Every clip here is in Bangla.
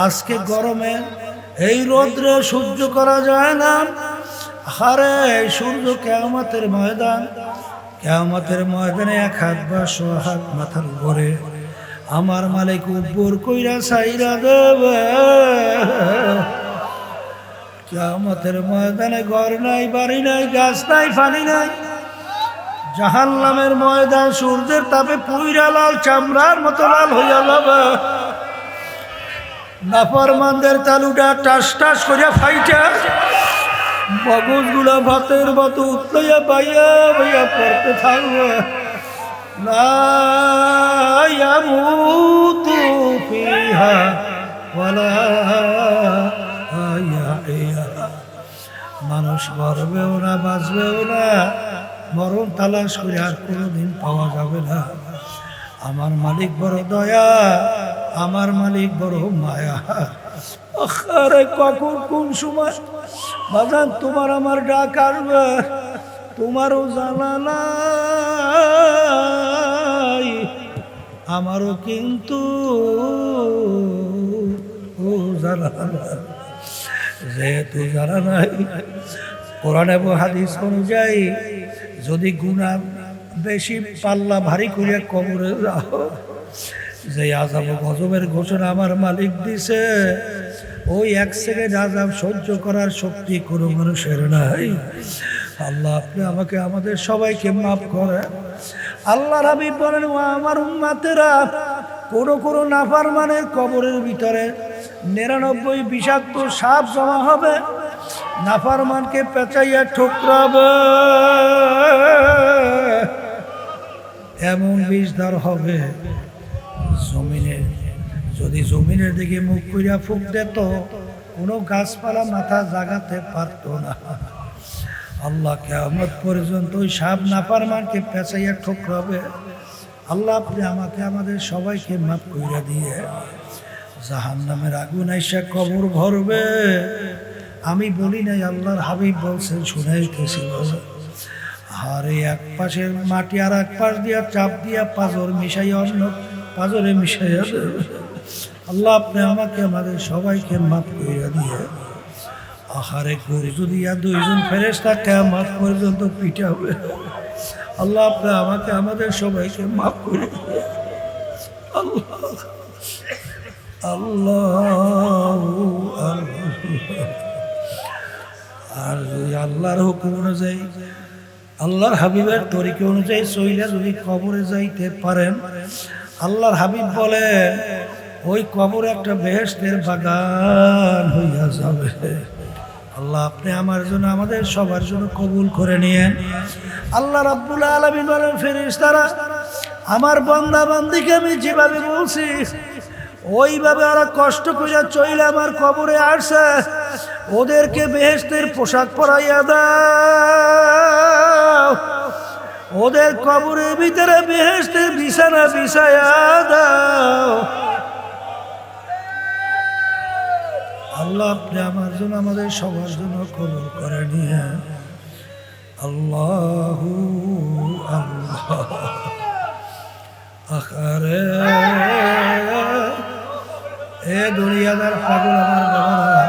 আজকে গরমে এই রোদ্রে সহ্য করা যায় না। হারে সূর্য কিয়ামতের ময়দান, কিয়ামতের ময়দানে এক হাত বা শো হাত মাথার উপরে আমার মালিক উপর কইরা ছাইরা দেবে। কিয়ামতের ময়দানে ঘর নাই, বাড়ি নাই, গাছ নাই, পানি নাই। জাহান্নামের ময়দান সূর্যের তাপে পুইরা লাল, চামড়ার মতো লাল হইয়া যাবে। নাফরমানদের তালুটা টাস টাস করিয়া ফাইটা মগজগুলা ভাতের মতো উতলাইয়া বাইয়া বাইয়া পড়তে থাকবে। লা ইয়ামুতু ফিহা ওয়ালা ইয়াহইয়া। মানুষ মরবেও না, বাঁচবেও না, মরণ তালাশ করে আর কোনোদিন পাওয়া যাবে না। আমার মালিক বড় দয়া, আমার মালিক বড় মায়া। আরে কখন কোন সময় বাজান তোমার আমার ডাক আসবে, তোমারও জানা নাই, আমারও কিন্তু জানা নাই। যেহেতু জানা নাই, কোরআন এবং হাদিস অনুযায়ী যদি গুনাহ বেশি পাল্লা ভারী করিয়া কবরে যাও, যে আযাব গজবের ঘোষণা আমার মালিক দিছে, ওই এক সেকেন্ড আযাব সহ্য করার শক্তি কোনো মানুষের নাই। আল্লাহ আপনি আমাকে আমাদের সবাইকে মাফ করেন। আল্লাহর হাবিব বলেন, ও আমার উম্মতেরা, কোনো নাফরমানের কবরের ভিতরে 99 বিষাক্ত সাপ জমা হবে, নাফরমানকে পেঁচাইয়া ঠোকরাবে, এমন বিষধার হবে জমিনে। যদি জমিনের দিকে মুখ করিয়া ফুঁক দিত, কোনো গাছপালা মাথা জাগাতে পারত না। আল্লাহ কিয়ামত পর্যন্ত ওই সাপ নাফরমানকে পেঁচাইয়া ঠোকরাবে। আল্লাহ আপনি আমাকে আমাদের সবাইকে মাফ কইরা দিয়ে জাহান্নামের আগুন আইসা কবর ভরবে। আমি বলি নাই, আল্লাহর হাবিব বলছেন, শুনাইতেছি। আর এই এক পাশের মাটি আর এক পাশ দিয়া চাপ দিয়া পাঁজর মিশাই অন্য পাঁজরে মিশাইয়া দেবে। আল্লাহ আপনি আমাকে আমাদের সবাইকে মাফ কইরা দিয়ে আহারে গরু দিয়া 2 জন ফেরেশতা কিয়ামত পর্যন্ত পিটাবে। আল্লাহ আপনি আমাকে আমাদের সবাইকে মাফ করে দিয়ে আল্লাহ আল্লাহ আর যদি আল্লাহর হুকুম অনুযায়ী, আল্লাহর হাবিবের তরিকা অনুযায়ী চইলা যদি কবরে যাইতে পারেন, আল্লাহর হাবিব বলে ওই কবর একটা বেহেশতের বাগান হইয়া যাবে। আল্লাহ আপনি আমার জন্য আমাদের সবার জন্য কবুল করে নিয়েন। আল্লাহ রাব্বুল আলামিন বলেন, ফেরেশতারা আমার বান্দা বান্দিকে আমি যেভাবে বলছি ওইভাবে ওরা কষ্ট করে চইলে আমার কবরে আসছে, ওদেরকে বেহেশতের পোশাক পরাইয়া দাও, ওদের কবরের ভিতরে বেহেশতের বিছানা বিছাইয়া দাও। আল্লাহ আপনি আমার জন্য আমাদের সবার জন্য কবুল করে নিয়ে আল্লাহু আল্লাহ। আখারে এ দুনিয়াদার পাগল আমার বাবারা,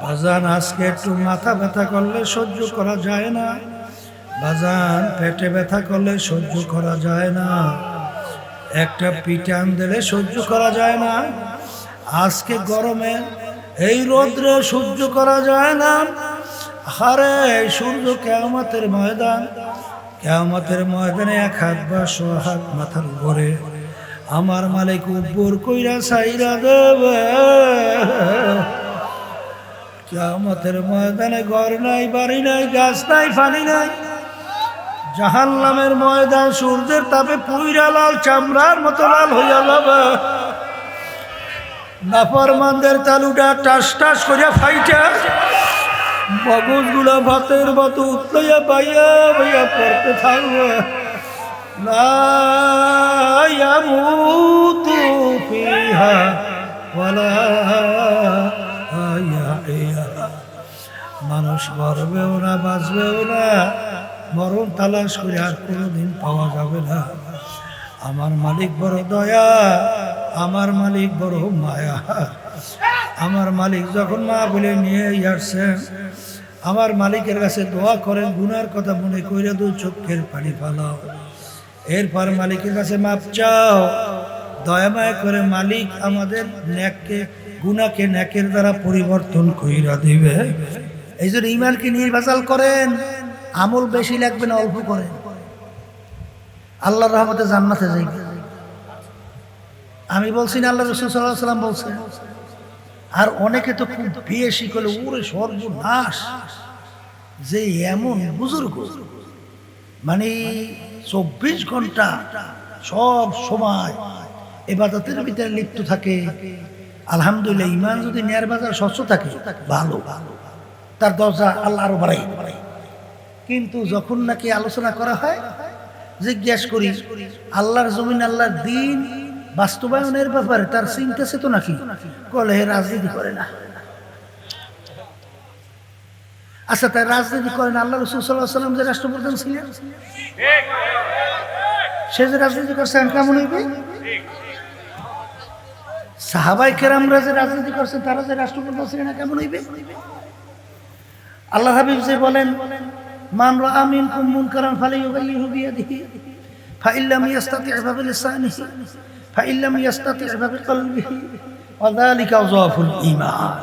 বাজান আজকে একটু মাথা ব্যথা করলে সহ্য করা যায় না, বাজান পেটে ব্যথা করলে সহ্য করা যায় না, একটা পিটান দিলে সহ্য করা যায় না। আজকে গরমে এই রোদ্রে সহ্য করা যায় না। হারে সূর্য কিয়ামতের ময়দান, কিয়ামতের ময়দানে এক হাত বা শো হাত মাথার উপরে আমার মালিক উপর কইরা ছাইরা দেবে। কিয়ামতের ময়দানে ঘর নাই, বাড়ি নাই, গাছ নাই, পানি নাই। জাহান্নামের ময়দান সূর্যের তাপে পুইরা লাল, চামড়ার মতো লাল হইয়া যাবে। নাফরমানদের তালুটা টাস টাস করিয়া ফাইটা মগজগুলা ভাতের মতো উতলাইয়া বাইয়া বাইয়া পড়তে থাকবে। লা ইয়ামুতু ফিহা ওয়ালা ইয়াহইয়া। মানুষ মরবেও না, বাঁচবেও না, মরণ তালাশ করে আর কোনোদিন পাওয়া যাবে না। আমার মালিক বড় দয়া, আমার মালিক বড় মায়া। আমার মালিক যখন মা বলে নিয়ে আসছে, আমার মালিকের কাছে দোয়া করেন, গুনার কথা মনে কইরা দু চোখের পানি ফালাও। এরপর মালিকের কাছে মাপ চাও, দয়া মায়া করে মালিক আমাদের নেককে গুনাহকে নেকের দ্বারা পরিবর্তন কইরা দিবে। এই জন্য ঈমানকে নির্বাচাল করেন, আমল বেশি লাগবে না, অল্প করেন, আল্লাহর রহমতে জান্নাতে যাইবে। আমি বলছি না, আল্লাহ রাসূল সাল্লাল্লাহু আলাইহি ওয়াসাল্লাম বলছেন। আর অনেকে তো খুব বেশি করে ওরে সর্বনাশ, যে এমন বুজুর্গ মানে 24 ঘন্টা সব সময় ইবাদতের ভিতরে লিপ্ত থাকে। আলহামদুলিল্লাহ, ঈমান যদি নেয়ার বাজার স্বচ্ছ থাকে ভালো, তার দরজা আল্লাহ আরো বাড়াই। কিন্তু যখন নাকি আলোচনা করা হয়, জিজ্ঞেস করি আল্লাহর জমিন আল্লাহর দিন বাস্তবায়নের ব্যাপারে তার চিন্তা আছে তো নাকি? বলে হে রাজনীতি করে না। আচ্ছা, তাই রাজনীতি করে না? আল্লাহ রাসূল সাল্লাল্লাহু আলাইহি ওয়াসাল্লাম যে রাষ্ট্রপ্রধান ছিলেন, সে যে রাজনীতি করছেন কেমন হইবে? সাহাবায়ে কেরামরা যে রাজনীতি করছেন, তারা যে রাষ্ট্রপ্রধান ছিলেন কেমন হইবে? আল্লাহ হাবিব যে বলেন, মান রাআ মিনকুম মুনকারান ফালিয়ুগাইয়িরহু বিয়াদিহি ফাইল্লাম ইয়াস্তাতি' ফাবিলিসানিহি ফাইল্লাম ইয়াস্তাতি' ফাবিকলবিহি ওয়া যালিকা আযআফুল ঈমান।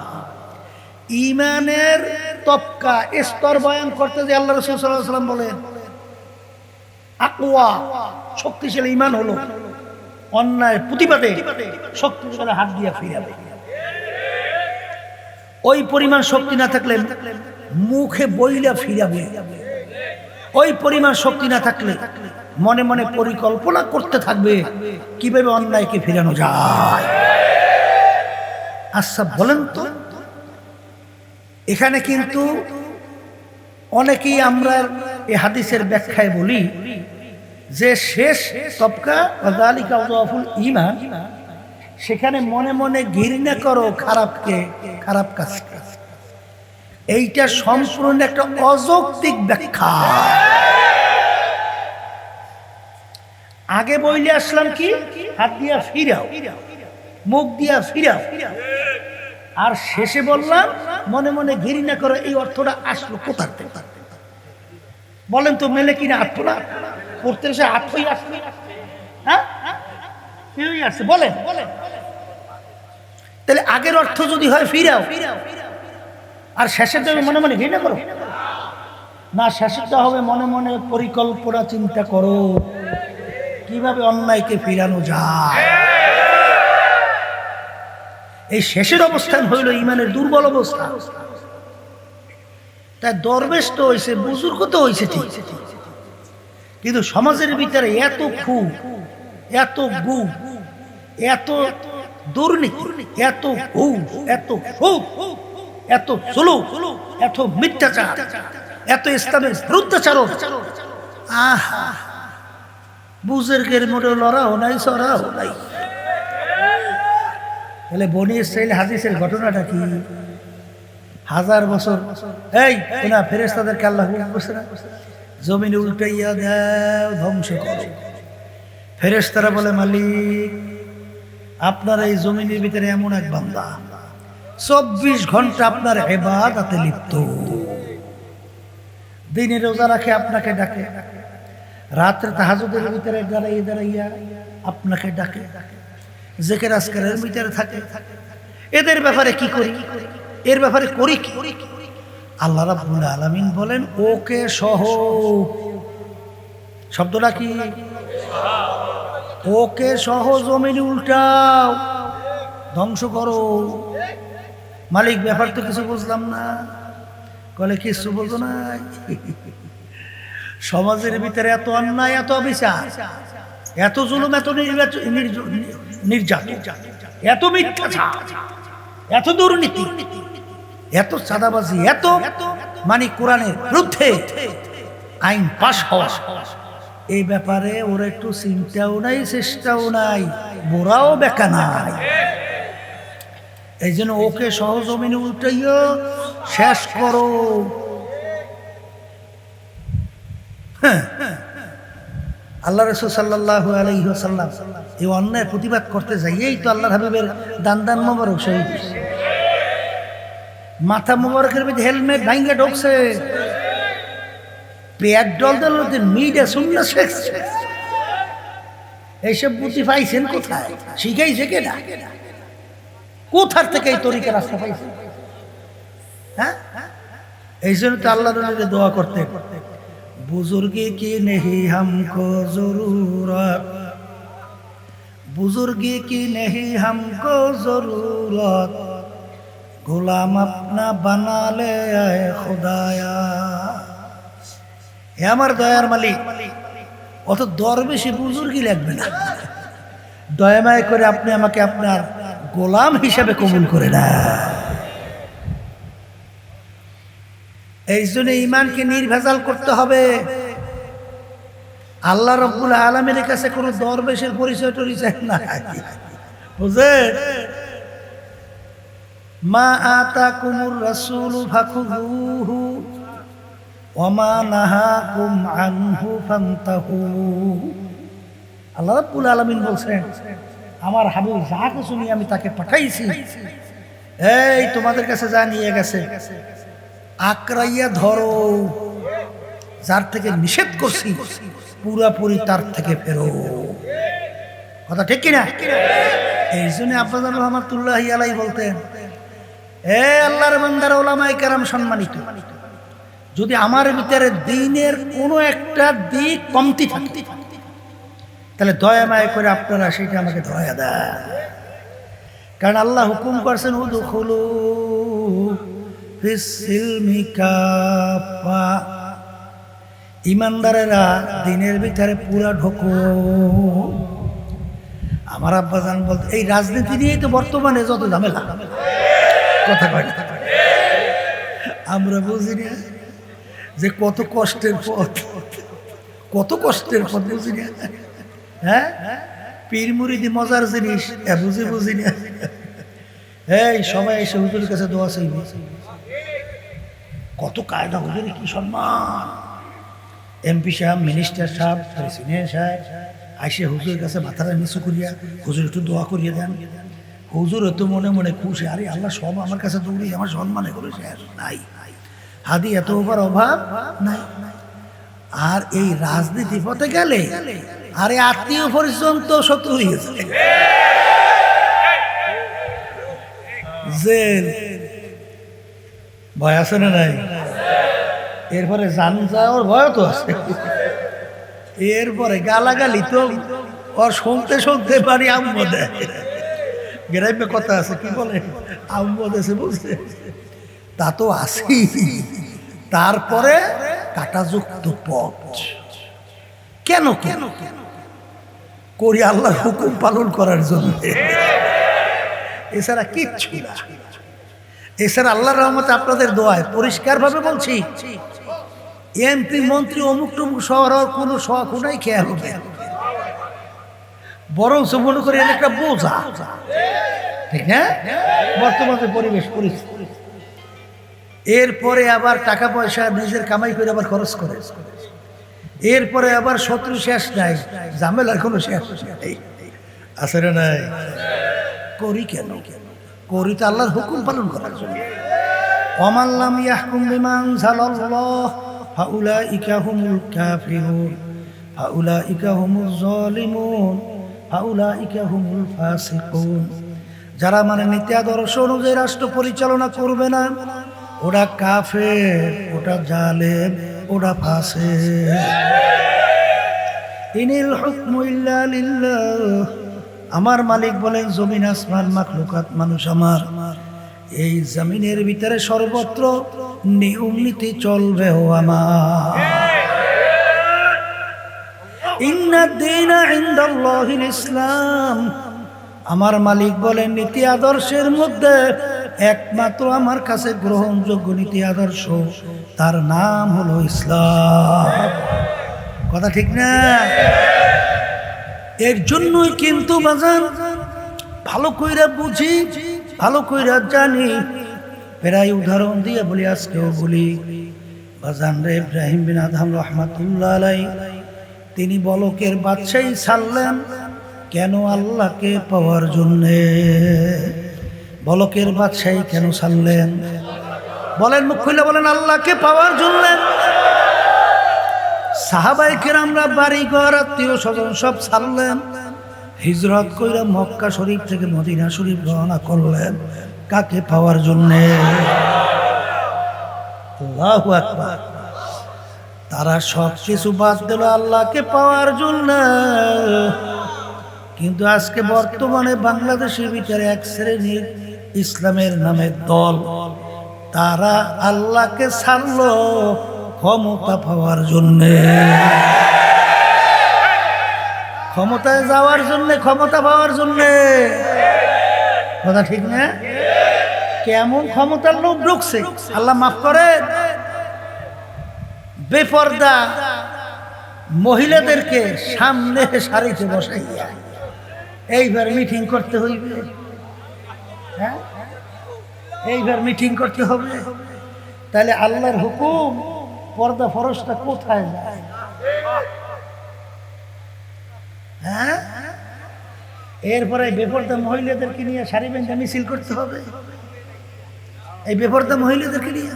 ঈমানের তবকা স্তর বয়ান করতে যে আল্লাহ রাসূল সাল্লাল্লাহু আলাইহি ওয়াসাল্লাম বলেন, আকওয়া শক্তিশালী ঈমান হলো অন্যায় প্রতিবাদে শক্তিশালী হাত দিয়া ফিরাবে। ওই পরিমাণ শক্তি না থাকলে মুখে বইলা ফিরাবে। ওই পরিমাণ শক্তি না থাকলে মনে মনে পরিকল্পনা করতে থাকবে কিভাবে অন্যায়কে ফিরানো যায়। আচ্ছা বলেন তো, এখানে কিন্তু অনেকেই আমরা এই হাদিসের ব্যাখ্যায় বলি যে শেষ তবকা ওয়াযালিকা আযআফুল ঈমান, সেখানে মনে মনে ঘৃণা করো খারাপকে, খারাপ কাজকে। এইটা সম্পূর্ণ একটা অযৌক্তিক ব্যাখ্যা। আগে বইলে আসলাম কি, হাত দিয়া ফিরাও, মুখ দিয়া ফিরাও, আর শেষে বললাম মনে মনে ঘৃণা করো। এই অর্থটা আসলো কোথা থেকে? বলেন তো, মেলে কিনা? আত্ম না পড়তে এসে আত্মই আসবে, হ্যাঁ আসছে বলেন। তাহলে আগের অর্থ যদি হয় ফিরাও, আর শেষেরটা হবে মনে মনে ঘৃণা করো না, শেষেরটা হবে মনে মনে পরিকল্পনা চিন্তা করো কিভাবে অন্যায়কে ফিরানো যায়। এই শেষের অবস্থান হইল ঈমানের দুর্বল অবস্থা। তাই দরবেশ তো হয়েছে, বুজুর্গ তো হয়েছে ঠিক, কিন্তু সমাজের ভিতরে এত খুব, এত গু, এত দুর্নীতি, এত ঘুষ, এত সুদ, এত জুলুম, এত মিথ্যাচার, এত ইসলামের বিরুদ্ধাচারণ। আহা, বুজুর্গের মোড়ে লড়াও নাই, সরাও নাই। তাহলে বনি ইসরাইল হাদিসের ঘটনাটা কি? 1000 বছর এই না ফেরেশতাদেরকে আল্লাহ হুকুম করছে না, জমিন উল্টাইয়া দাও, ধ্বংস করো। ফেরেশতারা বলে, মালিক আপনার এই জমিনের ভিতরে এমন এক বান্দা 24 ঘন্টা আপনার ইবাদতে লিপ্ত, দিনে রোজা রাখে আপনাকে ডাকে, রাত্রে তাহাজ্জুদের ভিতরে দাঁড়াইয়া আপনাকে ডাকে, জিকির আজকারের ভিতরে থাকে। এদের ব্যাপারে কি করি? এর ব্যাপারে করি কি? আল্লাহ রাব্বুল আলামিন বলেন, ওকে সহ। শব্দটা কি? ওকে সহ জমিন উল্টাও, ধ্বংস করো। মালিক, ব্যাপার তো কিছু বুঝলাম না। বলে, কিছু বুঝো না? সমাজের ভিতরে এত অন্যায়, এত অবিচার, এত জুলুম, এত নির্যাতন, এত মিথ্যাচার, এত দুর্নীতি, এত চাঁদাবাজি, এত মানে কোরআনের বিরুদ্ধে আইন পাশ হওয়া, এই ব্যাপারে ওরা একটু চিন্তাও নাই, চেষ্টাও নাই, বোরাও বেকা নাই। এই জন্য ওকে সহজমিনে উল্টাইয়া শেষ করো। আল্লাহ রাসূল সাল্লাল্লাহু আলাইহি ওয়াসাল্লাম এই অন্যায় প্রতিবাদ করতে যাই, এই তো আল্লাহর হাবিবের দান মোবারক শহীদ, মাথা মোবারকের মধ্যে হেলমেট ভাঙ্গে ঢুকছে, পেট ডল দল মিডে শুননা শেখছে। এইসব বুদ্ধি পাইছেন কোথায়? শিখাইছে কে না? কোথার থেকে এই তরিকা রাস্তা পাইছে? হ্যাঁ, এই জন্য তো আল্লাহ নবীকে দোয়া করতে, বুজুর্গে কি নেহি হামকো জরুরত, বুজুর্গে কি নেহি হামকো জরুরত, গোলাম আপনা বানালে আয়ে খুদায়া। হে আমার দয়ার মালিক, অত দরবেশি বুজুর্গই লাগবে না, দয়াময় করে আপনি আমাকে আপনার গোলাম হিসাবে কবুল করে না। এই জন্য ঈমানকে নির্ভেজাল করতে হবে। আল্লাহ রাব্বুল আলামিনের কাছে কোনো দরবেশের পরিচয় টরিচয় নাই, বুঝলেন? মা আতাকুমুর রাসূলু ফাখুযুহু ওয়া মা নাহাকুম আনহু ফান্তাহু। আল্লাহ রাব্বুল আলামিন বলছেন, আমার হাবিব যা কিছু নিয়ে আমি তাকে পাঠাইছি, এই তোমাদের কাছে যা নিয়ে গেছে আকরাইয়া ধরো, যার থেকে নিষেধ করছি পুরাপুরি তার থেকে ফেরো। কথা ঠিক কিনা? এই জন্য আব্বাজান রহমাতুল্লাহি আলাইহি বলতেন, হে আল্লাহর বান্দারা, উলামায়ে কেরাম সম্মানিত, যদি আমার ভিতরে দ্বীনের কোনো একটা দিক কমতি থাকে তাহলে দয়া মায়া করে আপনারা সেটা আমাকে ধরায়া দেন। কারণ আল্লাহ হুকুম করছেন, উদখুলু ফিস সিলমি কাফা, ইমানদারেরা দ্বীনের ভিতরে পুরা ঢোকো। আমার আব্বাজান বলতে, এই রাজনীতি নিয়েই তো বর্তমানে যত ঝামেলা, কথা কয় না? আমরা বুঝি না যে কত কষ্টের পথ, কত কষ্টের পথ, বুঝি না? হ্যাঁ, পীর মুরিদি মজার জিনিস, বুঝি না। এই সবাই এসে হুজুরের কাছে দোয়া চাইবে, কত কায়দা, হুজুরের কি সম্মান। এমপি সাহেব, মিনিস্টার সাহেব, প্রেসিডেন্ট সাহেব আইসে হুজুরের কাছে মাথাটা নিচু করিয়া, হুজুর একটু দোয়া করিয়ে দেন। হুজুর তো মনে মনে খুশি, আরে আল্লাহ সব আমার কাছে দৌড়ি আমার সম্মানে করেছে, নাই হাদি এত অভাব নাই। আর এই রাজনীতি পথে গেলে আরে আত্মীয় পর্যন্ত শত্রু হয়েছে, জেল ভয় আছে না নাই? এরপরে জান যাওয়ার ভয় তো আছে, এরপরে গালাগালি তো ওর শুনতে শুনতে পারি আম্ম দেয়, গ্রামে কথা আছে, কি বলে আম্ম দেশে বলছে, তা তো আসি। তারপরে কাটাযুক্ত পথ, কেন কেন করি? আল্লাহর হুকুম পালন করার জন্য, এছাড়া কিচ্ছু না। এছাড়া আল্লাহর রহমতে আপনাদের দোয়ায় পরিষ্কার ভাবে বলছি, এমপি মন্ত্রী অমুক টমুক শহর হওয়ার কোনো শখ নাই, খেয়াল হবে, বরং মনে করি একটা বোঝা, ঠিক না? বর্তমানে পরিবেশ পরিস্থিতি। এরপরে আবার টাকা পয়সা নিজের কামাই করে আবার খরচ করে, এরপরে আবার শত্রু শেষ নাই, ঝামেলার কোনো শেষ নেই, আছে না নাই? করি কেন? করি তো আল্লাহর হুকুম পালন করার জন্য। ওয়ামান লাম ইয়াহকুম বিমা আনজালাল্লাহ ফাউলাইকা হুমুল কাফিরুন ফাউলাইকা হুমুজ জালিমুন ফাউলাইকা হুমুল ফাসিকুন। যারা মানে নীতি আদর্শ অনুযায়ী রাষ্ট্র পরিচালনা করবে না, ওরা কাফের, ওটা জালেম, ওরা ফাসিক। ইনিল হুকমু ইল্লা লিল্লাহ, আমার মালিক বলেন জমিন আসমান মাখলুকাত মানুষ আমার, এই জমিনের ভিতরে সর্বত্র নিয়ম নীতি চলবে ও আমার। ইন্নাদ দীনা ইনদাল্লাহিল ইসলাম, আমার মালিক বলেন নীতি আদর্শের মধ্যে একমাত্র আমার কাছে গ্রহণযোগ্য নীতি আদর্শ, তার নাম হলো ইসলাম। কথা ঠিক না? এর জন্যই কিন্তু বাজান ভালো কইরা বুঝি, ভালো কইরা জানি, প্রায় উদাহরণ দিয়ে বলি, আজকেও বলি, বাজান রে ইব্রাহিম বিন আদহাম রহমাতুল্লাহ আলাইহি, তিনি বলকের বাদশাহী ছাড়লেন, কেন? আল্লাহকে পাওয়ার জন্যে। বলকের বাদশাহী কেন ছাড়লেন? বলেন, মুখ খুলে বলেন, আল্লাহকে পাওয়ার জন্যে। সাহাবায়ে কেরামরা বাড়ি ঘর আত্মীয় স্বজন সব ছাড়লেন, হিজরত কইরা মক্কা শরীফ থেকে মদিনা শরীফ রওনা করলেন। কাকে পাওয়ার জন্যে? আল্লাহু আকবার। তারা সব কিছু বাদ দিল আল্লাহকে পাওয়ার জন্য। কিন্তু আজকে বর্তমানে বাংলাদেশের ভিতরে এক শ্রেণীর ইসলামের নামে দল, তারা আল্লাহকে ছাড়লো ক্ষমতা পাওয়ার জন্যে, ক্ষমতায় যাওয়ার জন্য, ক্ষমতা পাওয়ার জন্যে। কথা ঠিক না? কেমন ক্ষমতার লোভ ঢুকছে, আল্লাহ মাফ করে। বেপর্দা মহিলাদেরকে সামনে সারিতে বসাইয়া এইবার মিটিং করতে হইবে। হ্যাঁ, এইবার মিটিং করতে হবে। তাহলে আল্লাহর হুকুম, পর্দা ফরজটা কোথায় যায়? হ্যাঁ, এরপরে বেপর্দা মহিলাদেরকে নিয়ে সারি বেঁধে মিছিল করতে হবে, এই বেপর্দা মহিলাদেরকে নিয়ে।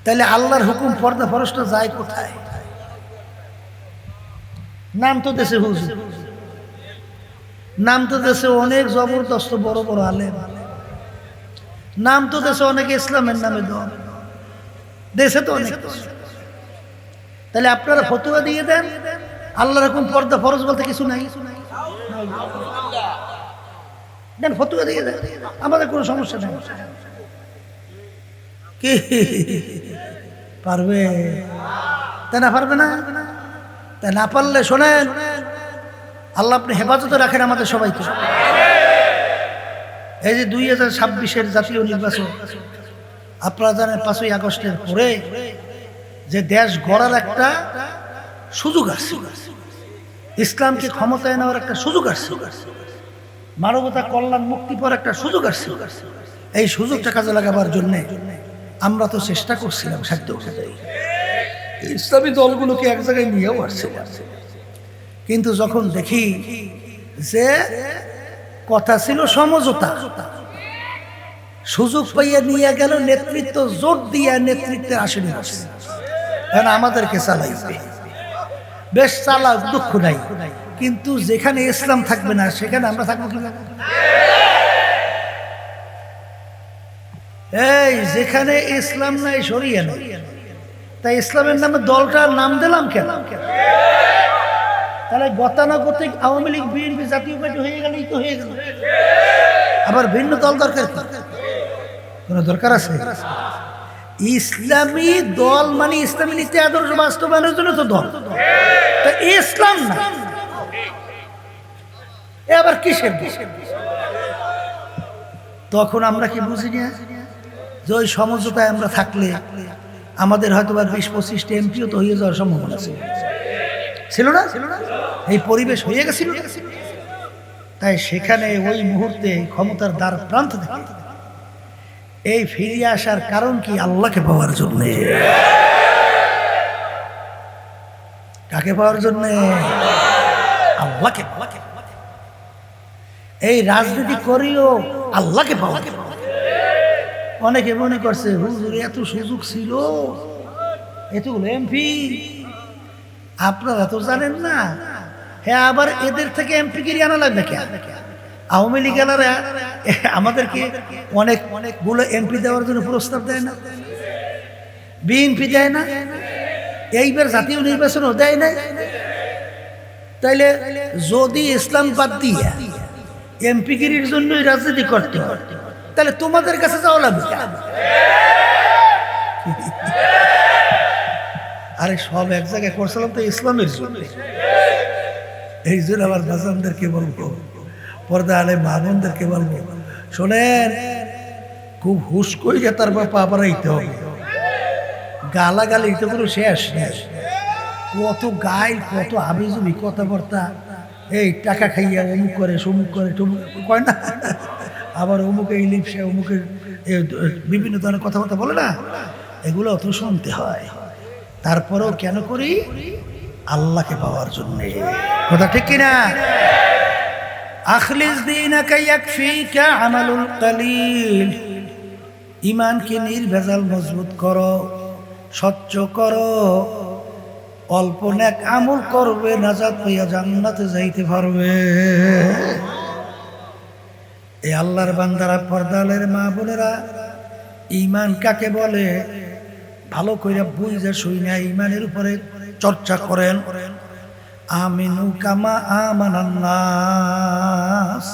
তাহলে আল্লাহর হুকুম, পর্দা ফরজটা যায় কোথায়? নাম তো দেশে হুজুর, নাম তো দেশে অনেক জবরদস্ত বড় বড় আলেম, নাম তো দেশে অনেক ইসলামের নামে দল, দেশে তো অনেক। তাহলে আপনারা ফতোয়া দিয়ে দেন আল্লাহর হুকুম পর্দা ফরজ বলতে কিছু নাই, দেন ফতোয়া দিয়ে দেন, আমাদের কোনো সমস্যা নেই। কি পারবে? তাই না পারবে না? তাই না পারলে শোনেন, আল্লাহ আপনি হেফাজতে রাখেন আমাদের সবাইকে। এই যে 2026-এর জাতীয় নির্বাচন, আপনারা জানেন 5ই আগস্টের পরে যে দেশ গড়ার একটা সুযোগ আছে, ইসলামকে ক্ষমতায় নেওয়ার একটা সুযোগ আছে, মানবতা কল্যাণ মুক্তি পাওয়ার একটা সুযোগ আছে। এই সুযোগটা কাজে লাগাবার জন্যে আমরা তো চেষ্টা করছিলাম সাধ্য অনুযায়ী, ইসলামী দলগুলোকে এক জায়গায় নিয়েও আসছে। কিন্তু যখন দেখি যে কথা ছিল সমঝোতা, সুযোগ পাইয়া নিয়ে গেল নেতৃত্ব, জোর দিয়া নেতৃত্বের আসনে বসে, কারণ আমাদেরকে চালাইবে। বেশ চালাক, দুঃখ নাই, কিন্তু যেখানে ইসলাম থাকবে না সেখানে আমরা থাকবো কিভাবে? এই যেখানে ইসলাম নাই, শরিয়া নাই, তাই ইসলামের নামে দলটার নাম দিলাম কেন? তাহলে গতানুগতিক আওয়ামী লীগ, বিএনপি, জাতীয় পার্টি হয়ে গেলেই তো হয়ে গেল। আবার ভিন্ন দল দরকার কি? কোন দরকার আছে? ইসলামী দল মানে ইসলামী নীতি আদর্শ বাস্তবায়নের জন্য তো দল, তা ইসলাম না আবার কিসের? তখন আমরা কি বুঝি না যে ওই সমঝোতায় আমরা থাকলে আমাদের হয়তো 20-25টা এমপিও তো হয়ে যাওয়ার সম্ভাবনা ছিল না? এই পরিবেশ হয়ে গেছিল। তাই সেখানে ওই মুহূর্তে ক্ষমতার দ্বার প্রান্ত থেকে এই ফিরিয়ে আসার কারণ কি? আল্লাহকে পাওয়ার জন্য। কাকে পাওয়ার জন্য? আল্লাহকে। এই রাজনীতি করিও আল্লাহকে পাওয়া। অনেকে মনে করছে হুজুর এত সুযোগ ছিল, এতগুলো এমপি, আপনারা তো জানেন না। হ্যাঁ, আবার এদের থেকে এমপি গিরি আনা লাগবে কেন? আওয়ামী লীগ এলারা আমাদেরকে অনেকগুলো এমপি দেওয়ার জন্য প্রস্তাব দেয় না, বিএনপি দেয় না, এইবার জাতীয় নির্বাচনও দেয় না। তাইলে যদি ইসলাম বাদ দিয়ে এমপি গিরির জন্যই রাজনীতি করতে হয়, তাহলে তোমাদের কাছে যাওয়া লাগবে। আরে সব এক জায়গায় করছিলাম তো ইসলামের জন্য। এই জন্য আমার বাজানদেরকে বলবো, পর্দা আলে মা বোনদেরকে বলবো, শোনেন, খুব হুশ করে তারপর পা বাড়াইতে হবে। গালাগালি তো কোনো শেষ নেই, কত গাই, কত আবিজুবি কথাবার্তা। এই টাকা খাইয়া অমুক করে, সমুক করে, টমুক কয় না, আবার অমুকে এই লিপসে, অমুকের বিভিন্ন ধরনের কথাবার্তা বলে না, এগুলো অত শুনতে হয়। তারপরেও কেন করি? আল্লাহকে পাওয়ার জন্য। কথা ঠিক কিনা? আখলিস দীনাকা ইয়াকফিকা আমালুল কালিল, ঈমানকে নির্ভেজাল মজবুত করো, স্বচ্ছ করো, অল্প নেক আমল করবে, নাজাত পাইয়া জান্নাতে যাইতে পারবে। এই আল্লাহর বান্দারা, পর্দালের মা বোনেরা, ঈমান কাকে বলে ভালো কইরা বুঝা শুইনা ঈমানের উপরে চর্চা করেন। আমিনু কামা আমানান নাস,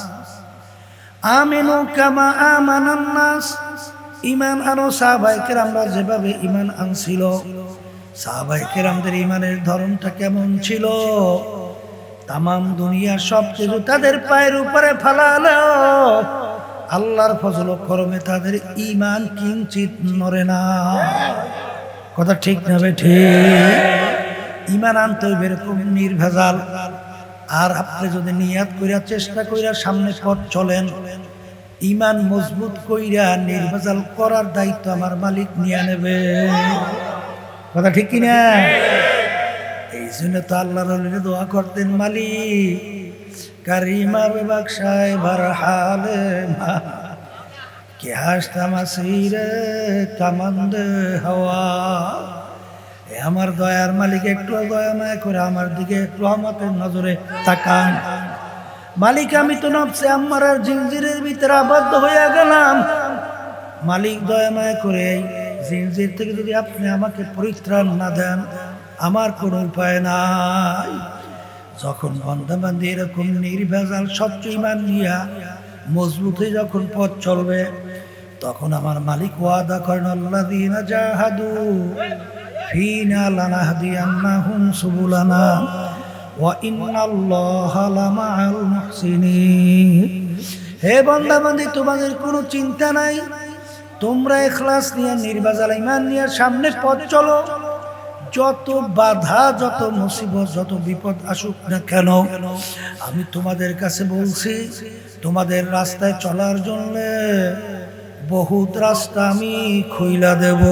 আমিনু কামা আমানান নাস। ঈমান আনো সাহাবায়ে কেরামরা যেভাবে ঈমান আনছিল, সাহাবায়ে কেরামদের ঈমানের ধরনটা কেমন ছিল? তামাম দুনিয়ার সব কিছু তাদের পায়ের উপরে ফালালো, আল্লাহর ফজল ও করমে তাদের ঈমান কিঞ্চিত নড়ে না। কথা ঠিক না ঠিক? ঈমান আনতে হইবে এরকম নির্ভেজাল। আর আপনি যদি নিয়াত কইরা চেষ্টা কইরা সামনে পথ চলেন, ঈমান মজবুত কইরা নির্ভেজাল করার দায়িত্ব আমার মালিক নিয়ে নেবে। কথা ঠিক কিনা? এই জন্য তো আল্লাহর ওলিরা দোয়া করতেন, মালিক কারিমা বেবাকশায় বারহালে মা কে হাসতা মাসিরে কামান্দে হাওয়া। আমার দয়ার মালিক একটু দয়া মায়া করে আমার দিকে রহমতের নজরে তাকান। মালিক আমি তো নফসে আম্মারার জিনজিরের ভিতরে আবদ্ধ হইয়া গেলাম, মালিক দয়া মায়া করে এই জিনজির থেকে যদি আপনি আমাকে পরিত্রাণ না দেন, আমার কোনো উপায় নাই। যখন বান্দাবান্দি এরকম নির্ভেজাল স্বচ্ছ ঈমান নিয়া মজবুত হয়ে যখন পথ চলবে, তখন আমার মালিক ওয়াদা করেন, আল্লাযীনা জাহাদু ফীনা লানাহদিয়ান্নাহুম সুবুলানা ওয়া ইন্নাল্লাহা লামাআল মুহসিনিন। হে বান্দাবান্দি, তোমাদের কোনো চিন্তা নাই, তোমরা ইখলাস নিয়ে নির্ভেজাল ঈমান নিয়ে সামনে পথ চলো। যত বাধা, যত মুসিবত, যত বিপদ আসুক না কেন, আমি তোমাদের কাছে বলছি, তোমাদের রাস্তায় চলার জন্য বহুত রাস্তা আমি খুইলা দেব।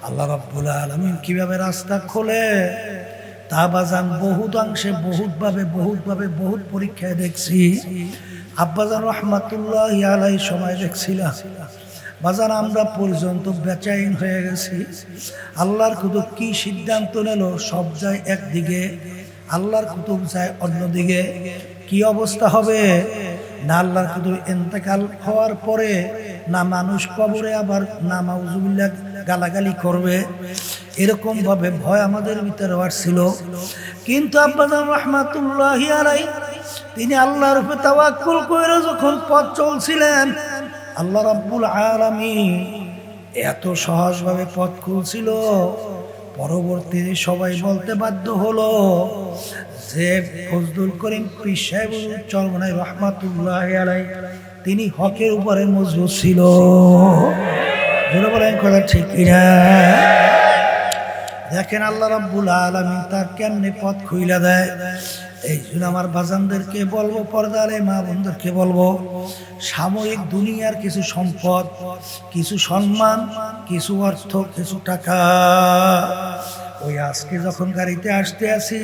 আল্লাহ রাব্বুল আলামিন কিভাবে রাস্তা খোলে তা বাজান বহুত অংশে, বহুতভাবে বহুত পরীক্ষায় দেখছি। আব্বাজান রহমাতুল্লাহি আলাইহি সময় দেখছিলাম বাজান, আমরা পর্যন্ত বেচাইন হয়ে গেছি। আল্লাহর কুতুব কি সিদ্ধান্ত নিল? সব যায় একদিকে, আল্লাহর কুতুব যায় অন্যদিকে। কি অবস্থা হবে? না আল্লাহর কুতুব ইন্তেকাল হওয়ার পরে না মানুষ কবরে আবার না মাউজুবিল্লাহ গালাগালি করবে, এরকম ভাবে ভয় আমাদের ভিতরে আসছিল। কিন্তু আব্বাজান রহমাতুল্লাহি আলাইহি তিনি আল্লাহর উপর তাওয়াক্কুল করে যখন পথ চলছিলেন, আল্লাহ রাব্বুল আলামিন এত সহজভাবে পথ খুলছিল, পরবর্তীতে সবাই বলতে বাধ্য হলো যে ফজলুল করিম পীর সাহেব চরমনাই রহমাতুল্লাহি আলাইহি তিনি হকের উপরে মজবুত ছিল। জোরে বলেন কথা ঠিক কিনা? দেখেন আল্লাহ রাব্বুল আলামিন তার কেমনে পথ খুইলা দেয়। এই জন্য আমার বাজানদেরকে বলবো, পর্দারে মা বোনদেরকে বলবো, সাময়িক দুনিয়ার কিছু সম্পদ, কিছু সম্মান, কিছু অর্থ, কিছু টাকা, ওই আজকে যখন গাড়িতে আসতে আসি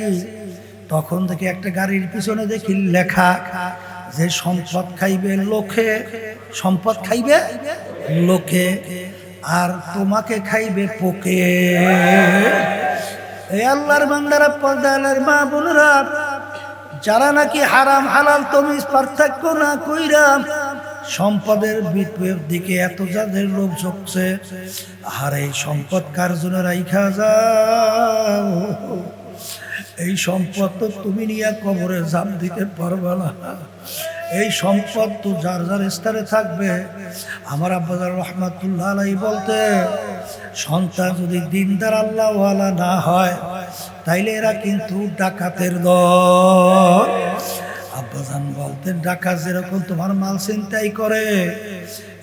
তখন থেকে একটা গাড়ির পিছনে দেখি লেখা যে সম্পদ খাইবে লোকে, সম্পদ খাইবে লোকে, আর তোমাকে খাইবে পোকে। এই আল্লাহর বান্দারা, পর্দার মা বোনেরা, যারা নাকি হারাম হালাল তমিজ পার্থক্য না কইরা সম্পদের দিকে এত যাদের লোভ ঝুঁকছে, আর এই সম্পদ কার জন্য রাইখা যাও? এই সম্পদ তো তুমি নিয়ে কবরে ঝাঁপ দিতে পারবে না। এই সম্পদ তো যার যার স্থানে থাকবে। আমার আব্বাজান রহমাতুল্লাহ আলাইহি বলতে, সন্তান যদি দিনদার আল্লাহওয়ালা না হয় তাইলে এরা কিন্তু ডাকাতের দল। আব্বাজান বলতেন, ডাকাত যেরকম তোমার মাল ছিনতাই করে,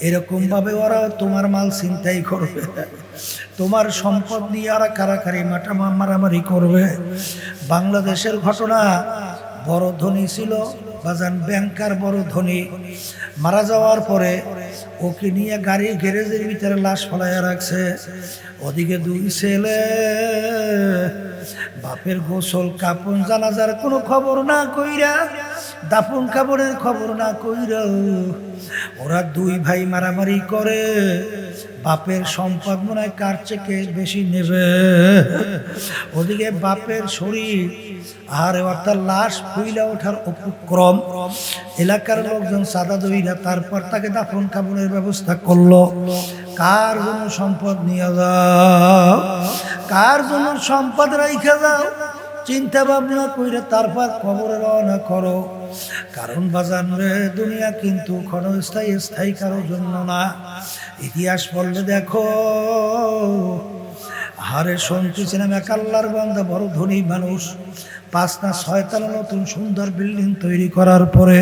এরকম ভাবে ওরা তোমার মাল ছিনতাই করবে, তোমার সম্পদ নিয়ে আর কারাকারি মারামারি করবে। বাংলাদেশের ঘটনা, বড় ধনী ছিল বাজান, ব্যাংকার বড় ধনী, মারা যাওয়ার পরে ওকে নিয়ে গাড়ি গ্যারেজের ভিতরে লাশ ফলাইয়া রাখছে। ওদিকে দুই ছেলে বাপের গোসল কাপন জানাজার কোনো খবর না কইরা, দাফন কাপড়ের খবর না কইরা ওরা দুই ভাই মারামারি করে বাপের সম্পদ মনে হয় কার থেকে বেশি নেবে। ওদিকে বাপের শরীর আর অর্থাৎ লাশ ফুইলা ওঠার উপক্রম, এলাকার লোকজন সাদা দইরা তারপর তাকে দাফন কাপড়ের ব্যবস্থা করলো। কার জন্য সম্পদ নিয়ে যাও, কার জন্য সম্পদ রাইখা যাও, চিন্তা ভাবনা কইরে তারপর কবরে রওনা করো। কারণ বাজান রে, দুনিয়া কিন্তু ক্ষণস্থায়ী, স্থায়ী কারোর জন্য না। ইতিহাস পড়লে দেখো, হারে শুনতেছিলাম এক আল্লাহর বান্দা বড় ধনী মানুষ, 5 না 6 তলা নতুন সুন্দর বিল্ডিং তৈরি করার পরে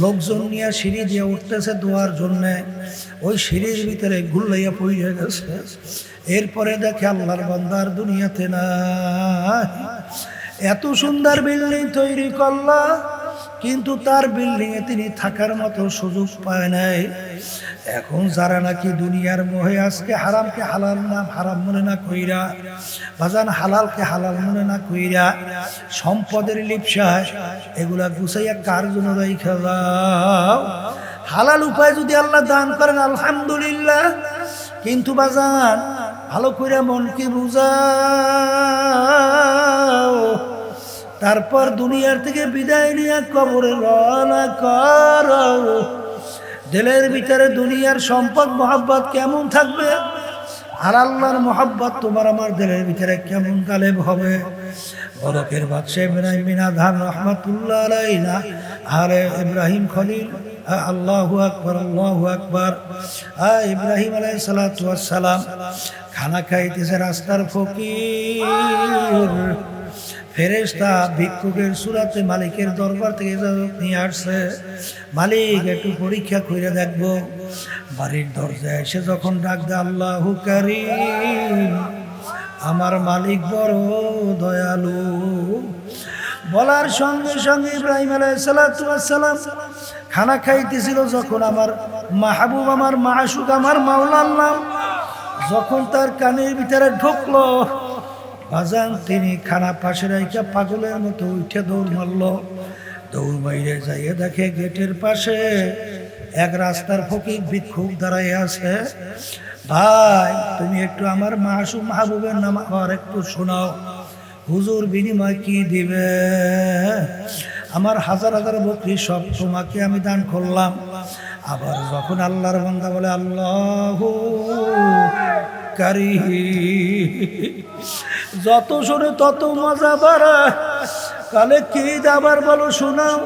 লোকজন নিয়ে সিঁড়ি দিয়ে উঠতেছে দোয়ার জন্য, ওই সিঁড়ির ভিতরে গুল্লাইয়া পড়ে গেছে। এরপরে দেখে আল্লাহর বান্দার দুনিয়াতে না। এত সুন্দর বিল্ডিং তৈরি করলা, কিন্তু তার বিল্ডিংয়ে তিনি থাকার মতো সুযোগ পায় নাই। এখন যারা নাকি দুনিয়ার মোহে আজকে হারামকে হালাল না হারাম মনে না কইরা, বাজান হালালকে হালাল মনে না কইরা সম্পদের লিপসায় এগুলা গুছাইয়া কার জন্য রাইখা যাও। হালাল উপায় যদি আল্লাহ দান করেন আলহামদুলিল্লাহ, কিন্তু বাজান ভালো করে মনকে বুঝাও, তারপর দুনিয়ার থেকে বিদায় নিয়ে কবরে রওনা করো। দিলের ভিতরে দুনিয়ার সম্পদ মোহাব্বত কেমন থাকবে, আর আল্লাহর মোহাব্বত তোমার আমার দিলের ভিতরে কেমন গালেব হবে। বরকের বাদশাহ ইব্রাহিম বিন আদহাম রহমাতুল্লাহ আলাইহি, আরে ইব্রাহিম খলিল, আল্লাহু আকবার, আল্লাহু আকবার। ইব্রাহিম আলাইহিস সালাতু ওয়াস সালাম খানা খাইতেছে, রাস্তার ফকির ফেরেশতা ভিক্ষুকের সুরাতে মালিকের দরবার থেকে ইজাজত নিয়ে আসছে, মালিক একটু পরীক্ষা করে দেখবো। বাড়ির দরজায় এসে যখন ডাক দেয় আল্লাহু কারীম, আমার মালিক বড় দয়ালু, বলার সঙ্গে সঙ্গে ইব্রাহিম আলাইহিস সালাতু ওয়াস সালাম খানা খাইতেছিল, যখন আমার মাহবুব, আমার মাশুক, আমার মাওলার নাম যখন তার কানের ভিতরে ঢুকলো, বাজান তিনি খানা পাশে রাইখা পাগলের মতো উঠে দৌড় মারল। দৌড় মাইরে যাইয়ে দেখে গেটের পাশে এক রাস্তার ফকির ভিক্ষুক দাঁড়াই আছে। ভাই, তুমি একটু আমার মাসুম মাহবুবের নাম আবার একটু শোনাও, হুজুর বিনিময় কি দিবে? আমার হাজার হাজার বকরি সব তোমাকে আমি দান করলাম। আবার যখন আল্লাহর বান্দা বলে আল্লাহু কারীম, যত শুনে তত মজা বাড়ায়। কালে কি দাবার বলো, শোনাও,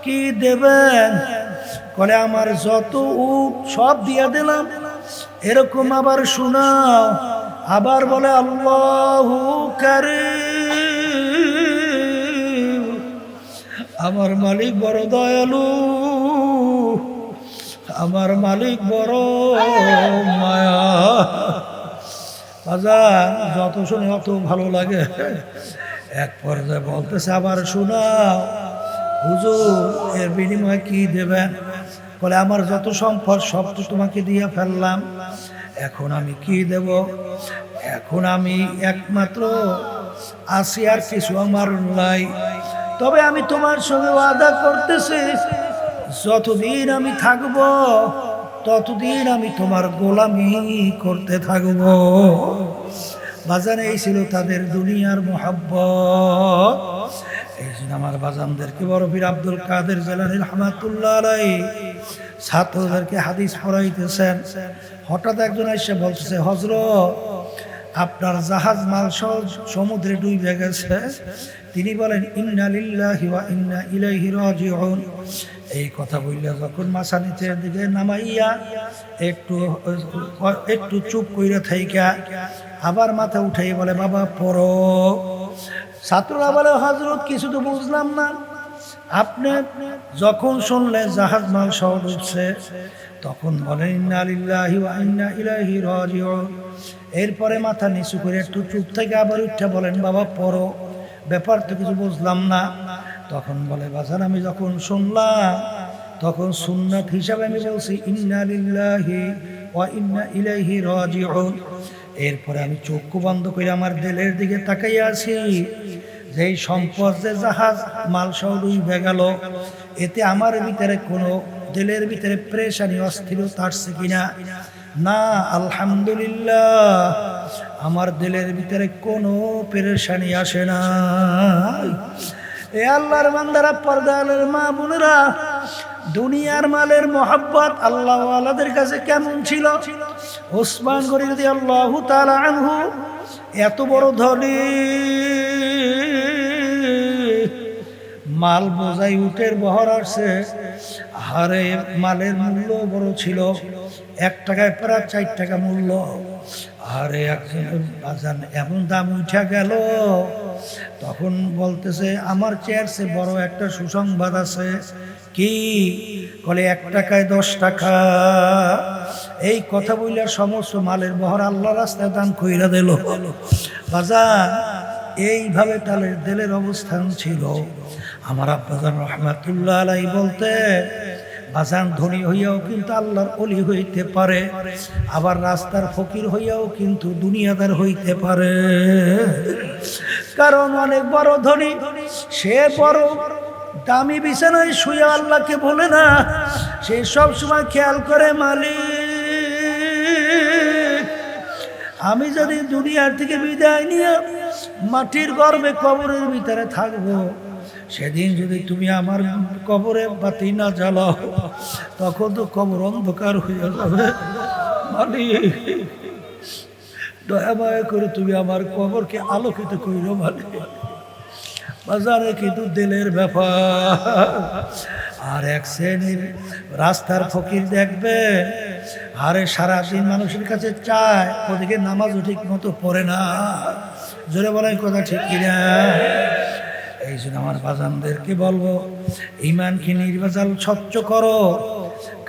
কি দেবেন? কলে আমার যত সব দিয়া দিলাম। এরকম আবার শোনাও, আবার বলে আল্লাহু কারীম, আমার মালিক বড় দয়ালু, আমার মালিক বড় মায়া। বাজার যত শুনে অত ভালো লাগে। এক পর্যায়ে বলতেছে আবার শোনাও, হুজুর এর বিনিময়ে কি দেবেন? বলে আমার যত সম্পদ সব তো তোমাকে দিয়ে ফেললাম, এখন আমি কি দেব? এখন আমি একমাত্র আছি, আর কিছু আমার নাই। তবে আমি তোমার সঙ্গে ওয়াদা করতেছি, যতদিন আমি থাকব ততদিন আমি তোমার গোলামি করতে থাকব। বাজানে এই ছিল তাদের দুনিয়ার মোহাব্বত। এই জন্য আমার বাজানদেরকে বড় পীর আব্দুল কাদের জিলানী রহমাতুল্লাহ আলাইহি ছাত্রদেরকে হাদিস পড়াইতেছেন। হঠাৎ একজন এসে বলতেছে, হযরত আপনার জাহাজ মাল সহ সমুদ্রে ডুবে গেছে। তিনি বলেন ইন্না লিল্লাহি ওয়া ইন্না ইলাইহি রাজিউন। এই কথা বললে যখন মাথা নিচের দিকে নামাইয়া একটু চুপ কইরা থাইকা আবার মাথা উঠাই বলে বাবা পড়ো। ছাত্ররা বলে হযরত কিছু তো বুঝলাম না। আপনি যখন শুনলেন জাহাজ মাল সহ ডুবছে তখন বলেন ইন্না লিল্লাহি ওয়া ইন্না ইলাইহি রাজিউন। এরপরে মাথা নিচু করে একটু চুপ থেকে আবার উঠে বলেন বাবা পড়ো, ব্যাপার তো কিছু বুঝলাম না। তখন বলে বাজার আমি যখন শুনলাম তখন সুন্নাত হিসাবে আমি বলছি ইন্না লিল্লাহি ওয়া ইন্না ইলাইহি রাজিউন। এরপরে আমি চক্ষু বন্ধ করে আমার দিলের দিকে তাকাইয়া আছি, যেই সম্পদ যে জাহাজ মাল সহ ডুবে গেল, এতে আমার ভিতরে কোনো দিলের ভিতরে প্রেশানি অস্থিরতা আসছে কিনা? না, আলহামদুলিল্লাহ, আমার দিলের ভিতরে কোনো পেরেশানি আসে না। এ আল্লাহর বান্দারা, পর্দালের মা বোনেরা, দুনিয়ার মালের মোহাব্বত আল্লাহ ওয়ালাদের কাছে কেমন ছিল? ওসমান গনি রাদিয়াল্লাহু তাআলা আনহু এত বড় ধনী, মাল বোঝাই উটের বহর আসছে, আরে মালের মূল্য বড় ছিল, 1 টাকায় প্রায় 4 টাকা মূল্য। আরে বাজান এমন দাম উঠা গেল, তখন বলতেছে আমার চেয়ার সে বড় একটা সুসংবাদ আছে। কি বলে? 1 টাকায় 10 টাকা। এই কথা বললে সমস্ত মালের বহর আল্লাহ রাস্তায় দান কইরা দিল। বাজান এইভাবে তালের দিলের অবস্থান ছিল। আমার আব্বাজান রহমাতুল্লাহ আলাইহি বলতে, বাজান ধনী হইয়াও কিন্তু আল্লাহর ওলি হইতে পারে, আবার রাস্তার ফকির হইয়াও কিন্তু দুনিয়াদার হইতে পারে। কারণ অনেক বড় ধনী, সে বড় দামি বিছানায় শুয়ে আল্লাহকে বলে না, সে সব সময় খেয়াল করে, মালিক আমি যদি দুনিয়ার থেকে বিদায় নিয়ে মাটির গর্ভে কবরের ভিতরে থাকবো, সেদিন যদি তুমি আমার কবরে বাতি না জ্বালাও, তখন তো কবর অন্ধকার হয়ে যাবে। মালিক দয়া মায়া করে তুমি আমার কবরকে আলোকিত কইরো মালিক। বাজারে কিন্তু দিলের ব্যাপার। আর এক শ্রেণীর রাস্তার ফকির দেখবে, আরে সারাদিন মানুষের কাছে চায়, ওদিকে নামাজও ঠিক মতো পড়ে না। জোরে বলাই কথা ঠিক কিনা? এই জন্য আমার বাজানদেরকে বলবো, ঈমানকে নির্ভেজাল স্বচ্ছ করো।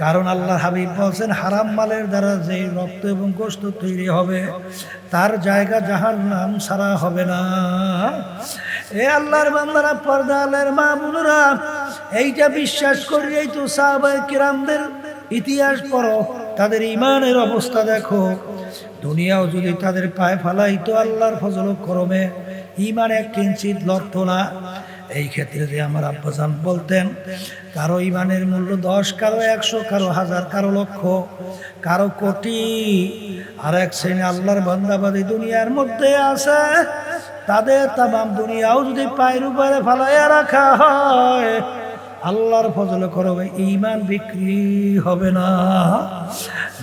কারণ আল্লাহ হাবিব বলছেন, হারাম মালের দ্বারা যে রক্ত এবং গোশত তৈরি হবে, তার জায়গা জাহান্নাম ছাড়া হবে না। এ আল্লাহর বান্দারা, পর্দালের মা বোনেরা, এইটা বিশ্বাস করিয়েই তো সাহাবায়ে কিরামদের ইতিহাস পড়ো, তাদের ঈমানের অবস্থা দেখো। দুনিয়াও যদি তাদের পায়ে ফালাইতো, আল্লাহর ফজল ও করমে ঈমান এক কিঞ্চিত লড়তো না। এই ক্ষেত্রে যে আমার আব্বাজান বলতেন, কারো ঈমানের মূল্য 10, কারো 100, কারো 1000, কারো লক্ষ, কারো কোটি। আর এক শ্রেণী আল্লাহর বান্দাবাদী দুনিয়ার মধ্যে আছে, তাদের তামাম দুনিয়াও যদি পায়ের উপরে ফালাইয়া রাখা হয়, আল্লাহর ফজলে করবে ঈমান বিক্রি হবে না।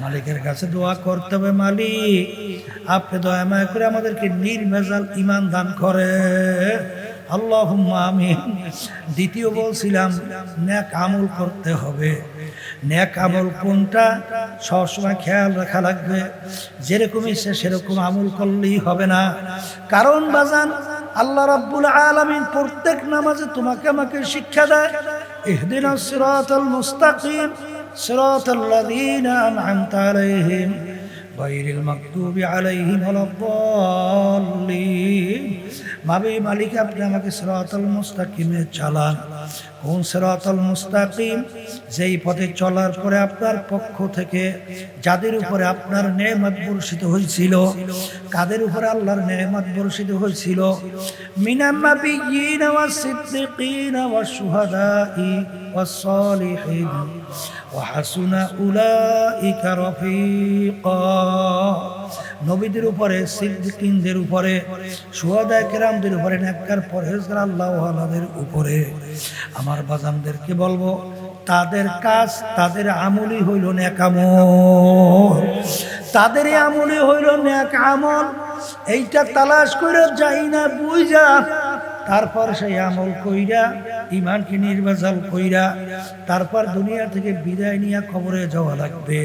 মালিকের কাছে দোয়া করতে হবে, মালিক আপনি দয়া মায়া করে আমাদেরকে নির্ভেজাল ঈমান দান করে। আল্লাহুম্মা আমিন। দ্বিতীয় বলছিলাম, নেক আমল করতে হবে। নেক আমল কোনটা সবসময় খেয়াল রাখা লাগবে। যেরকম ইচ্ছে সেরকম আমল করলেই হবে না। কারণ বাজান, আল্লাহ রাব্বুল আলামিন প্রত্যেক নামাজে তোমাকে আমাকে শিক্ষা দেয়, ইহদিনাস সিরাতাল মুস্তাকিম সিরাতাল্লাযীনা আন'আমতা আলাইহিম গায়রিল মাগদুবি আলাইহিম ওয়ালাদ-দাল্লিন। মালিক আপনি আমাকে সিরাতাল মুস্তাকিমে চালান। কোন সিরাতাল মুস্তাকিম? যেই পথে চলার পরে আপনার পক্ষ থেকে যাদের উপরে আপনার নেয়ামত বর্ষিত হয়েছিল, কাদের উপরে আল্লাহর নেয়ামত বর্ষিত হয়েছিল? মিনান নাবিয়্যিনা ওয়াস সিদ্দিকিনা ওয়াশ শুহাদাই ওয়াস সালিহিন ওয়া হাসুনা উলাইকা রাফিকা। নবীদের উপরে, সিদ্দিকিনদের উপরে, শুহাদায়ে কেরামদের উপরে, নেককার পরহেজগার আল্লাহ ওয়ালাদের উপরে। আমার বাজানদেরকে বলবো, তাদের কাজ, তাদের আমলই হইল নেক আমল। তাদের আমলই হইল নেক আমল। এইটা তালাশ করে যাই না বুঝা, তারপর সেই আমল কইরা, ঈমানকে নির্ভেজাল কইরা, তারপর দুনিয়া থেকে বিদায় নিয়ে কবরে যাওয়া লাগবে।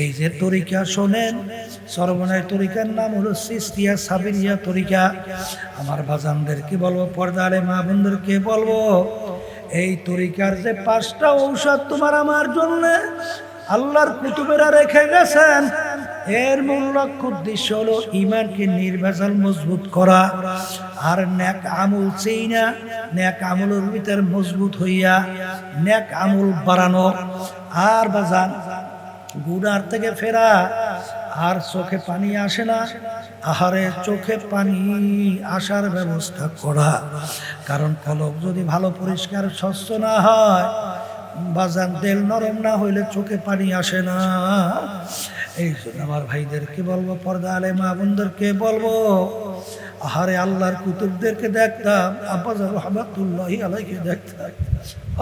এই যে তরিকা শোনেন, সর্বনয় তরিকার নাম হলো চিশতিয়া সাবিরিয়া তরিকা। আমার বাজানদেরকে বলবো, পর্দারে মা বোনদেরকে বলবো, এই তরিকার যে 5টা ঔষধ তোমার আমার জন্য আল্লাহর কুতুবেরা রেখে গেছেন, এর মূল লক্ষ্য উদ্দেশ্য হলো ঈমানকে নির্ভেজাল মজবুত করা, আর নেক আমল চেইনা, নেক আমলের ভিতর মজবুত হইয়া নেক আমল বাড়ানো। আর বাজান, গুনার থেকে ফেরা আর চোখে পানি আসে না, আহারে চোখে পানি আসার ব্যবস্থা করা। কারণ কলব যদি ভালো পরিষ্কার স্বচ্ছ না হয়, বাজান তেল নরম না হইলে চোখে পানি আসে না। এই জন্য আমার ভাইদেরকে বলবো, পর্দা আলে মা বোনদেরকে বলবো, আহারে আল্লাহর কুতুবদেরকে দেখতাম, আব্বাজান রহমাতুল্লাহি আলাইহি দেখতাম।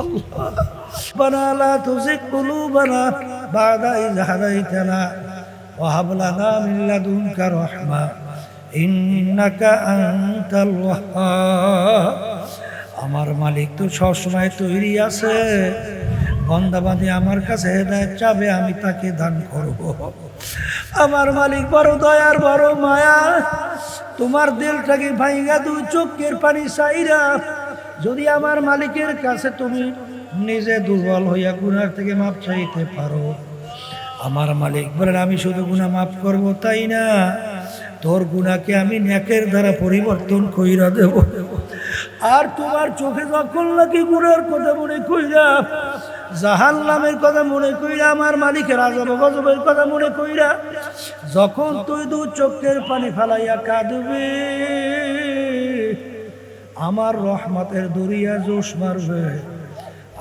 আল্লাহ বানা লা তুযিগ কুলুবানা বাদা ইয হাদাইতানা ওয়া হাব লানা মিন লাদুনকা রাহমা ইন্নাকা আনতাল ওয়াহ্হাব। আমার মালিক তো সবসময় তৈরি আছে, বান্দাবান্দি আমার কাছে হেদায়েত চাবে, আমি তাকে দান করব। আমার মালিক বড় দয়ার বড় মায়া, তোমার দিলটাকে ভাইঙ্গা দুই চোখের পানি চাইরা যদি আমার মালিকের কাছে তুমি নিজে দুর্বল হইয়া গুনার থেকে মাপ চাইতে পারো, আমার মালিক বলেন আমি শুধু গুনাহ মাফ করব তাই না, তোর গুনাহকে আমি নেকের দ্বারা পরিবর্তন কইরা দেব। আর তোমার চোখে যখন নাকি গুনার কথা মনে কইরা, জাহান্নামের কথা মনে কইরা, আমার মালিকের আযাব গজবের কথা মনে কইরা যখন তুই দু চোখের পানি ফালাইয়া কাঁদবি, আমার রহমতের দরিয়া জোশ মারবে।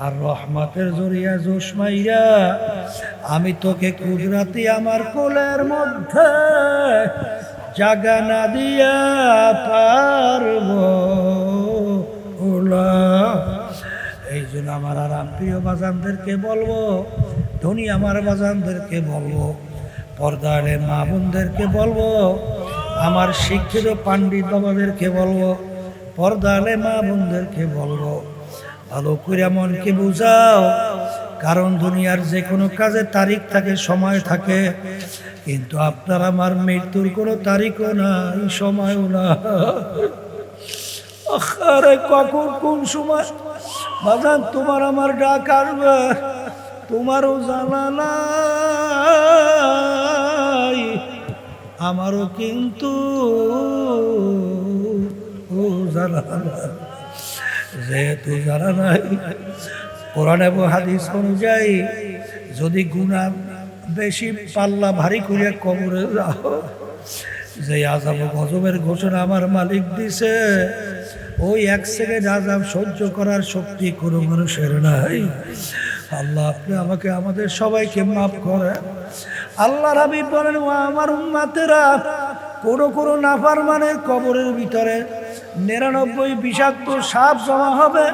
আর রহমতের জরিয়া জোশ মাইরা আমি তোকে কুদরতি আমার কোলের মধ্যে জাগা না দিয়া পারব ওলা। এই জন্য আমার আরাম প্রিয় বাজানদেরকে বলবো, ধনী আমার বাজানদেরকে বলবো, পর্দারে মা বোনদেরকে বলবো, আমার শিক্ষিত পাণ্ডিত বাবাদেরকে বলবো, পর্দারে মা বোনদেরকে বলবো, ভালো করে মনকে বুঝাও। কারণ দুনিয়ার যে কোনো কাজে তারিখ থাকে, সময় থাকে, কিন্তু আপনার আমার মৃত্যুর কোনো তারিখও নাই, সময়ও না। আরে কখন কোন সময় বাজান তোমার আমার ডাক আসবে তোমারও জানা নাই, আমারও কিন্তু জানা নাই। যেহেতু জানা নাই, কোরআন এবং হাদিস অনুযায়ী যদি গুনাহ বেশি পাল্লা ভারী করে কবরে যাও, যে আযাব গজবের ঘোষণা আমার মালিক দিছে, ওই এক সেকেন্ড আযাব সহ্য করার শক্তি কোনো মানুষের নাই। আল্লাহ আপনি আমাকে আমাদের সবাইকে মাফ করেন। আল্লাহর হাবিব বলেন, ও আমার উম্মতেরা, কোনো নাফরমানের কবরের ভিতরে 99 বিষাক্ত সাপ জমা হবে,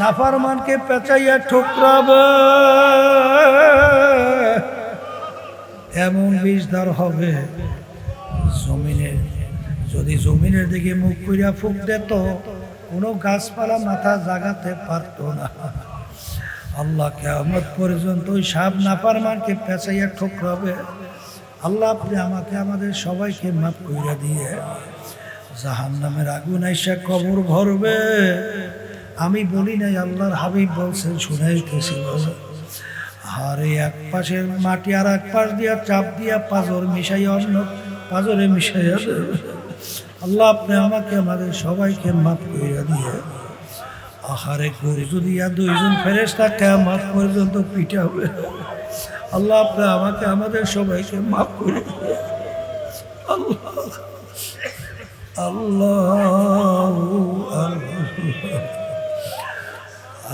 নাফরমানকে পেঁচাইয়া ঠোকরাবে, এমন বিষধার হবে জমিনে, যদি জমিনের দিকে মুখ কইরা ফুক দিত, কোনো গাছপালা মাথা জাগাতে পারত না। আল্লাহ কিয়ামত পর্যন্ত ওই সাপ নাফরমানকে পেঁচাইয়া ঠোকরাবে। আল্লাহ আপনি আমাকে আমাদের সবাইকে মাফ কইরা দিয়ে জাহান্নামের আগুন আইসা কবর ভরবে। আমি বলি নাই, আল্লাহর হাবিব বলছেন, শুনাইতেছি। আরে এক পাশের মাটি আর এক পাশ দিয়া চাপ দিয়া পাঁজর মিশাইয়া অন্য পাঁজরে মিশাইয়া দেবে। আল্লাহ আপনি আমাকে আমাদের সবাইকে মাফ কইরা দিয়ে আহারে গরু দিয়া 2 জন ফেরেশতা কিয়ামত পর্যন্ত পিটাবে। আল্লাহ আপনি আমাকে আমাদের সবাইকে মাফ করে দিয়ে আল্লাহ আল্লাহ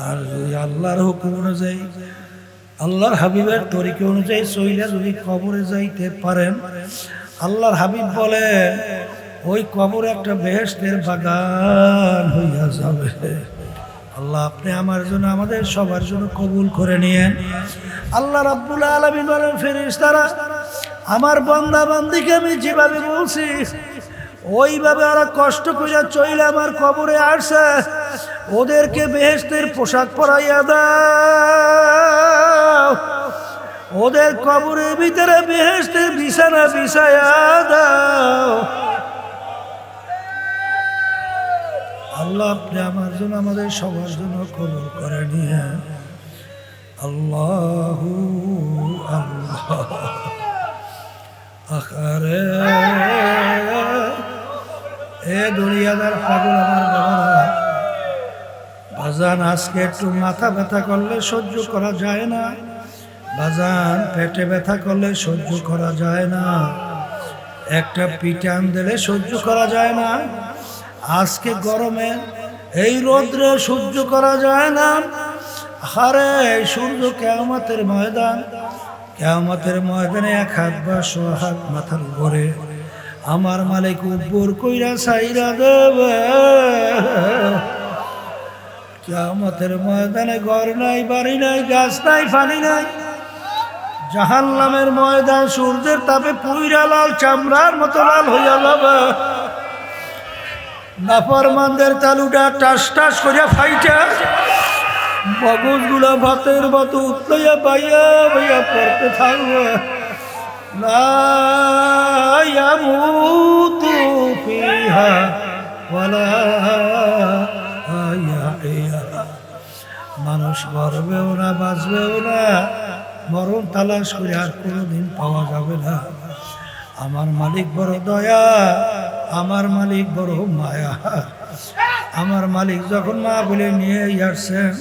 আর যদি আল্লাহর হুকুম অনুযায়ী, আল্লাহর হাবিবের তরিকা অনুযায়ী চইলা যদি কবরে যাইতে পারেন, আল্লাহর হাবিব বলেন ওই কবর একটা বেহেশতের বাগান হইয়া যাবে। আল্লাহ আপনি আমার জন্য আমাদের সবার জন্য কবুল করে নিয়েন। আল্লাহ রাব্বুল আলামিন বলেন, ফেরেশতারা আমার বান্দা বান্দিকে আমি যেভাবে বলছি ওইভাবে ওরা কষ্ট করে চইলে আমার কবরে আসছে, ওদেরকে বেহেশতের পোশাক পরাইয়া দাও, ওদের কবরের ভিতরে বেহেশতের বিছানা বিছাইয়া দাও। আল্লাহ আপনি আমার জন্য আমাদের সবার জন্য কবুল করে নিয়ে আল্লাহু আল্লাহ। আখারে এ দুনিয়াদার পাগল আমার বাবারা, বাজান আজকে একটু মাথা ব্যথা করলে সহ্য করা যায় না, বাজান পেটে ব্যথা করলে সহ্য করা যায় না, একটা পিটান দিলে সহ্য করা যায় না। আজকে গরমে এই রোদ্রে সহ্য করা যায় না। হারে সূর্য কিয়ামতের ময়দান, কিয়ামতের ময়দানে এক হাত বা শো হাত মাথার উপরে আমার মালিক উপর কইরা ছাইরা দেবে। কিয়ামতের ময়দানে ঘর নাই, বাড়ি নাই, গাছ নাই, পানি নাই। জাহান্নামের ময়দান সূর্যের তাপে পুইরা লাল, চামড়ার মতো লাল হইয়া যাবে। নাফরমানদের তালুটা টাস টাস করিয়া ফাইটা, মগজগুলা ভাতের মতো উতলাইয়া বাইয়া বাইয়া পড়তে থাকবে। লা ইয়ামুতু ফিহা ওয়ালা ইয়াহইয়া। মানুষ মরবেও না, বাঁচবেও না, মরণ তালাশ করে আর কোনোদিন পাওয়া যাবে না। আমার মালিক বড় দয়া, আমার মালিক বড় মায়া। আমার মালিক যখন মা বলে নিয়ে আসছেন,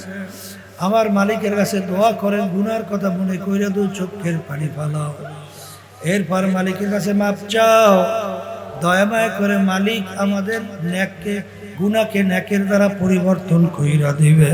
আমার মালিকের কাছে দোয়া করেন, গুনার কথা মনে কইরা দু চোখের পানি ফালাও। এরপর মালিকের কাছে মাপ চাও, দয়া মায়া করে মালিক আমাদের নেককে, গুনাহকে নেকের দ্বারা পরিবর্তন কইরা দিবে।